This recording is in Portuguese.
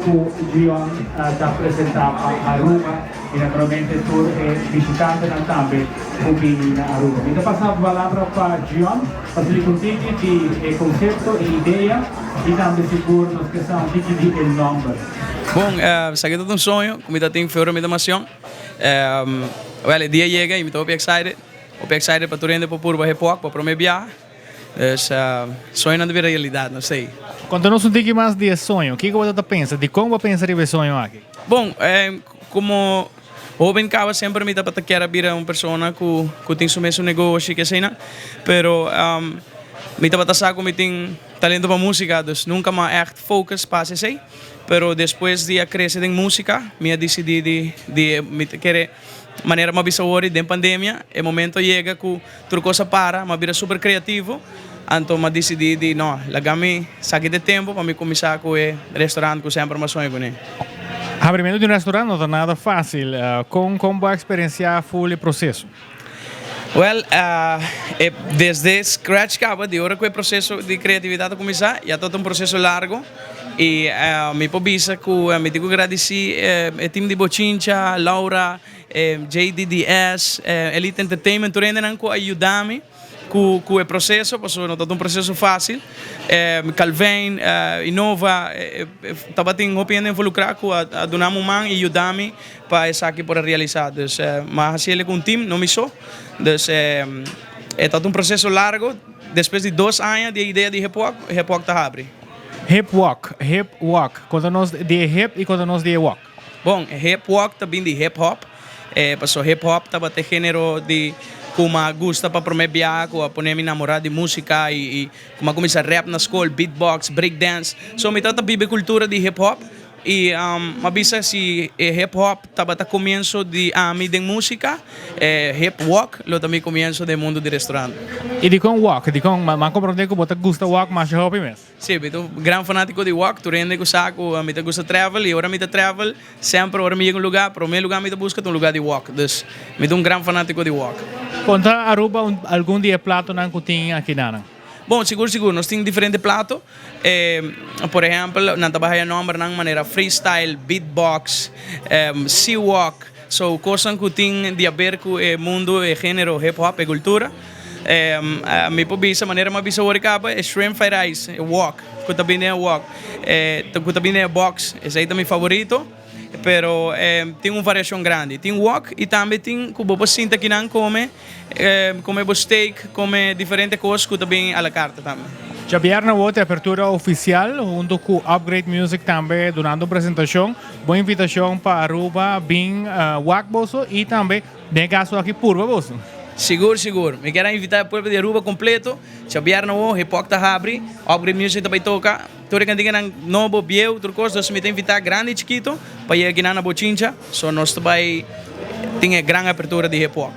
cu Gion da presentava a Aruba e naturalmente tour e visitante na tambe Pupini na Aruba. Então passava a palavra para Gion, para ele contigo de conceito e ideia e também seguro nos que são de el nombre. Bom, isso aqui é todo um sonho, como eu tenho feito uma emoção. O dia chega e me estou excited. Estou excited para turende para pôr para pouco, para me viajar. Sonho não deve realidade, não sei. Conta-nos um pouquinho mais de sonho. O que você pensa? De como você pensa de sonho aqui? Bom, como jovem acaba sempre me dá para querer vir uma pessoa que tem seu mesmo negócio, que sei não. Pero me dá para saber que tem talento para música, então nunca mais echt focus para sei. Pero depois de crescer em música, me decidi de me querer maneira mais bizarra da pandemia. O momento chega que tudo coisa para, mas vira super criativo. Então, eu decidi de não, largar-me saque de tempo para me começar com o restaurante que sempre me sonho com ele. Abrimento de um restaurante não é nada fácil. Como vai experienciar full processo? Well, desde scratch acaba de hora que o processo de criatividade começar, já todo um processo largo. E me pobisa que me digo agradecer o time de Bochincha, Laura, JDDS, Elite Entertainment, tudo que ajudam-me com o processo, porque não é um processo fácil. Calvin, Inova, estava tendo opinião involucrada com a Dona Mumang e ajudar-me para isso aqui para realizar. Mas assim ele com o time, não me só. É todo um processo largo. Depois de 2 anos de ideia de Hip Walk está abre. Hip walk. Conta-nos de hip e conta-nos de walk. Bom, hip walk também de hip hop. Passou hip hop estava de gênero de como gosta para promover, para poner me namorar de música e como começar rap na escola, beatbox, breakdance. So me trata de cultura de hip hop e mabisa se hip hop estava a começo de de música, hip walk lo também começo do mundo de restaurante. E de com walk, mas compreender que você gosta walk mais de hobby mesmo. Sim, eu sou grande fanático de walk, tu rende que saco, me gusta travel e agora me travel, sempre agora me chega um lugar, para o meu lugar me busca um lugar de walk, então me sou grande fanático de walk. Conta Aruba algum dia plato não que tem aqui não? Bom, seguro, nós temos diferentes pratos. Por exemplo, nós trabalhamos nome de maneira freestyle, beatbox, sea walk. So, coisas que tem de ver com o mundo, o gênero, hip hop e cultura. Me pobisa, maneira mais bizarra é shrimp fried rice, walk, que também é walk. Que também é box, esse aí é meu favorito. Pero tem uma variação grande. Tem wok e também tem que você sinta que não come steak, come diferentes coisas que também à la carte também. Já vieram outra abertura oficial junto com Upgrade Music também durante a apresentação. Boa invitação para Aruba, bem wak bolso e também de caso aqui purva bolso. Seguro. Me quero invitar o povo de Aruba completo. Já vieram o Hip-Hop está abre, Upgrade Music também toca. Tudo que tem novo, biel, tudo coisa. Nós me tem invitar grande e chiquito para ir aqui na Bochincha. So nós também tem grande abertura de Hip-Hop.